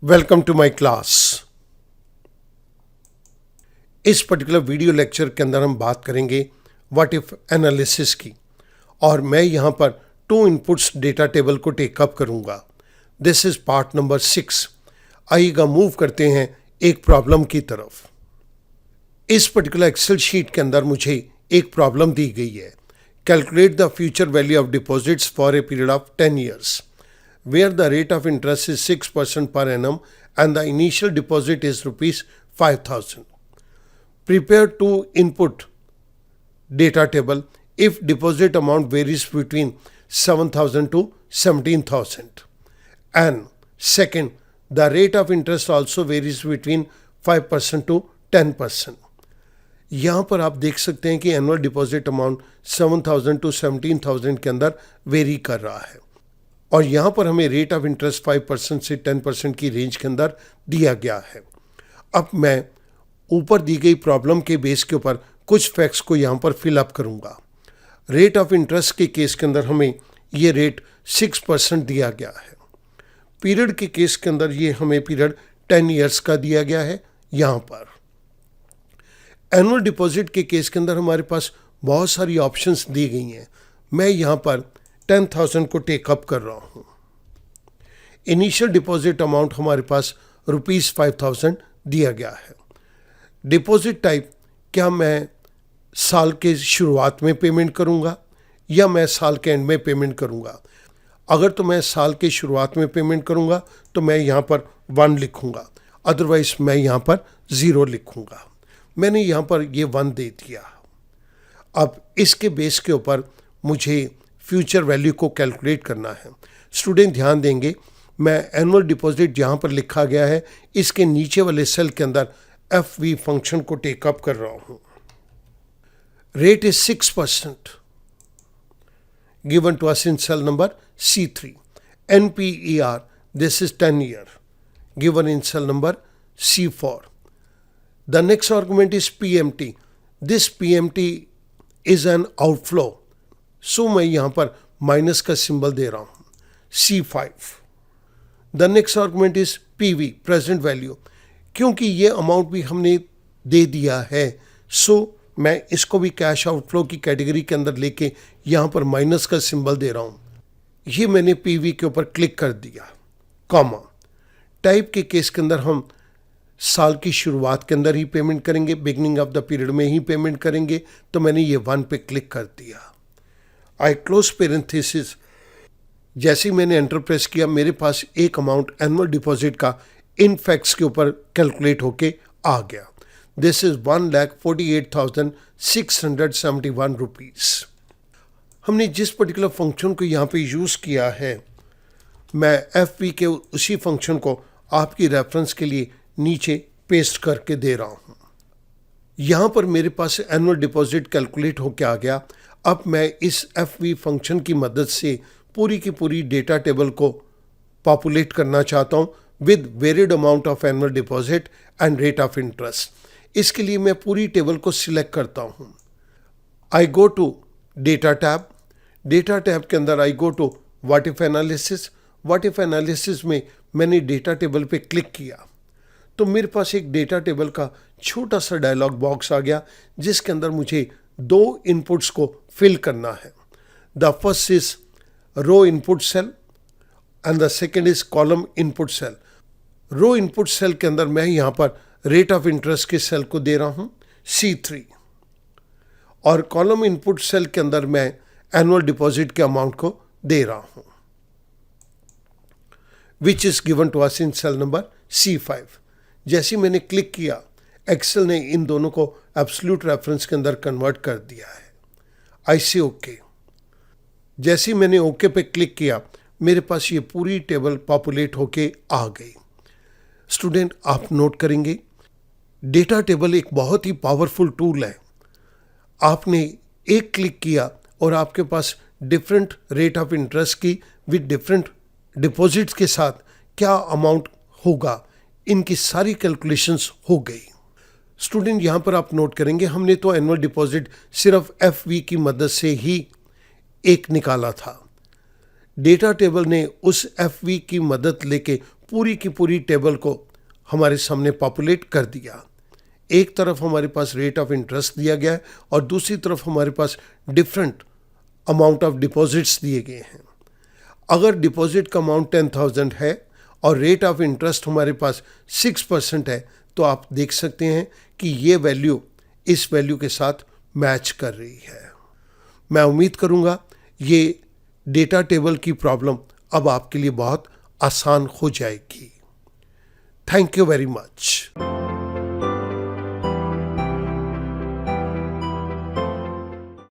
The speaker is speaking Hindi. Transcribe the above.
Welcome to my class. इस पर्टिकुलर वीडियो लेक्चर के अंदर हम बात करेंगे व्हाट इफ एनालिसिस की, और मैं यहाँ पर 2 इनपुट्स डेटा टेबल को टेकअप करूँगा। This is part number 6। आइएगा मूव करते हैं एक प्रॉब्लम की तरफ। इस पर्टिकुलर एक्सेल शीट के अंदर मुझे एक प्रॉब्लम दी गई है। Calculate the future value of deposits for a period of 10 years where the rate of interest is 6% per annum and the initial deposit is rupees 5,000. Prepare to input data table if deposit amount varies between 7,000 to 17,000. And second, the rate of interest also varies between 5% to 10%. यहाँ पर आप देख सकते हैं कि एनुअल डिपॉजिट अमाउंट 7,000 to 17,000 के अंदर वेरी कर रहा है, और यहाँ पर हमें रेट ऑफ इंटरेस्ट 5% से 10% की रेंज के अंदर दिया गया है। अब मैं ऊपर दी गई प्रॉब्लम के बेस के ऊपर कुछ फैक्ट्स को यहाँ पर फिलअप करूँगा। रेट ऑफ इंटरेस्ट के केस के अंदर हमें ये रेट 6% दिया गया है। पीरियड के केस के अंदर ये हमें पीरियड 10 years का दिया गया है। यहाँ पर एनुअल डिपॉजिट के केस के अंदर हमारे पास बहुत सारी ऑप्शंस दी गई हैं। मैं यहाँ पर 10,000 को टेकअप कर रहा हूँ। इनिशियल डिपॉजिट अमाउंट हमारे पास ₹5,000 दिया गया है। डिपॉजिट टाइप, क्या मैं साल के शुरुआत में पेमेंट करूँगा या मैं साल के एंड में पेमेंट करूँगा? अगर तो मैं साल के शुरुआत में पेमेंट करूँगा तो मैं यहाँ पर 1 लिखूँगा, अदरवाइज मैं यहाँ पर 0 लिखूँगा। मैंने यहाँ पर ये 1 दे दिया। अब इसके बेस के ऊपर मुझे फ्यूचर वैल्यू को कैलकुलेट करना है। स्टूडेंट ध्यान देंगे, मैं एनुअल डिपॉजिट जहाँ पर लिखा गया है इसके नीचे वाले सेल के अंदर FV फंक्शन को टेकअप कर रहा हूँ। Rate is 6% given to us in cell number C3. NPER, this is 10 year given in cell number C4. The next argument is PMT. This PMT is an outflow, सो मैं यहाँ पर माइनस का सिंबल दे रहा हूँ, C5. The next argument is PV, present value. क्योंकि ये अमाउंट भी हमने दे दिया है, सो मैं इसको भी कैश आउटफ्लो की कैटेगरी के अंदर लेके यहाँ पर माइनस का सिंबल दे रहा हूँ। ये मैंने PV के ऊपर क्लिक कर दिया। कॉमा टाइप के केस के अंदर हम साल की शुरुआत के अंदर ही पेमेंट करेंगे, बिगनिंग ऑफ द पीरियड में ही पेमेंट करेंगे, तो मैंने ये 1 पे क्लिक कर दिया। आई क्लोज पेरेंथेसिस। जैसे ही मैंने एंटर प्रेस किया, मेरे पास एक अमाउंट एनुअल डिपॉजिट का इन फैक्ट्स के ऊपर कैलकुलेट होके आ गया। This is 1,48,671 rupees. हमने जिस पर्टिकुलर फंक्शन को यहाँ पे यूज़ किया है, मैं FV के उसी फंक्शन को आपकी रेफरेंस के लिए नीचे पेस्ट करके दे रहा हूँ। यहाँ पर मेरे पास एनुअल डिपॉजिट कैलकुलेट होके आ गया। अब मैं इस FV फंक्शन की मदद से पूरी की पूरी डेटा टेबल को पॉपुलेट करना चाहता हूँ with varied amount of annual deposit and rate of interest. इसके लिए मैं पूरी टेबल को सिलेक्ट करता हूँ। I go to data tab. Data tab के अंदर I go to what if analysis. What if analysis में मैंने डेटा टेबल पे क्लिक किया तो मेरे पास एक डेटा टेबल का छोटा सा डायलॉग बॉक्स आ गया, जिसके अंदर मुझे 2 इनपुट्स को फिल करना है। The first is row input cell and the second is column input cell. Row input cell के अंदर मैं यहाँ पर रेट ऑफ इंटरेस्ट के सेल को दे रहा हूँ C3, और कॉलम इनपुट सेल के अंदर मैं एनुअल डिपॉजिट के अमाउंट को दे रहा हूँ, which is given to us in cell number C5। जैसे मैंने क्लिक किया, एक्सेल ने इन दोनों को एब्सोल्यूट रेफरेंस के अंदर कन्वर्ट कर दिया है। आई सी ओके। जैसे मैंने ओके पे क्लिक किया, मेरे पास ये पूरी टेबल पॉपुलेट होके आ गई। स्टूडेंट, आप नोट करेंगे, डेटा टेबल एक बहुत ही पावरफुल टूल है। आपने एक क्लिक किया और आपके पास डिफरेंट रेट ऑफ इंटरेस्ट की विद डिफरेंट डिपॉजिट्स के साथ क्या अमाउंट होगा, इनकी सारी कैलकुलेशंस हो गई। स्टूडेंट, यहाँ पर आप नोट करेंगे, हमने तो एनुअल डिपॉजिट सिर्फ FV की मदद से ही एक निकाला था। डेटा टेबल ने उस FV की मदद लेके पूरी की पूरी टेबल को हमारे सामने पॉपुलेट कर दिया। एक तरफ हमारे पास रेट ऑफ इंटरेस्ट दिया गया है और दूसरी तरफ हमारे पास डिफरेंट अमाउंट ऑफ डिपॉजिट्स दिए गए हैं। अगर डिपॉजिट का अमाउंट 10,000 है और रेट ऑफ इंटरेस्ट हमारे पास 6% है, तो आप देख सकते हैं कि ये वैल्यू इस वैल्यू के साथ मैच कर रही है। मैं उम्मीद करूंगा ये डेटा टेबल की प्रॉब्लम अब आपके लिए बहुत आसान हो जाएगी। Thank you very much.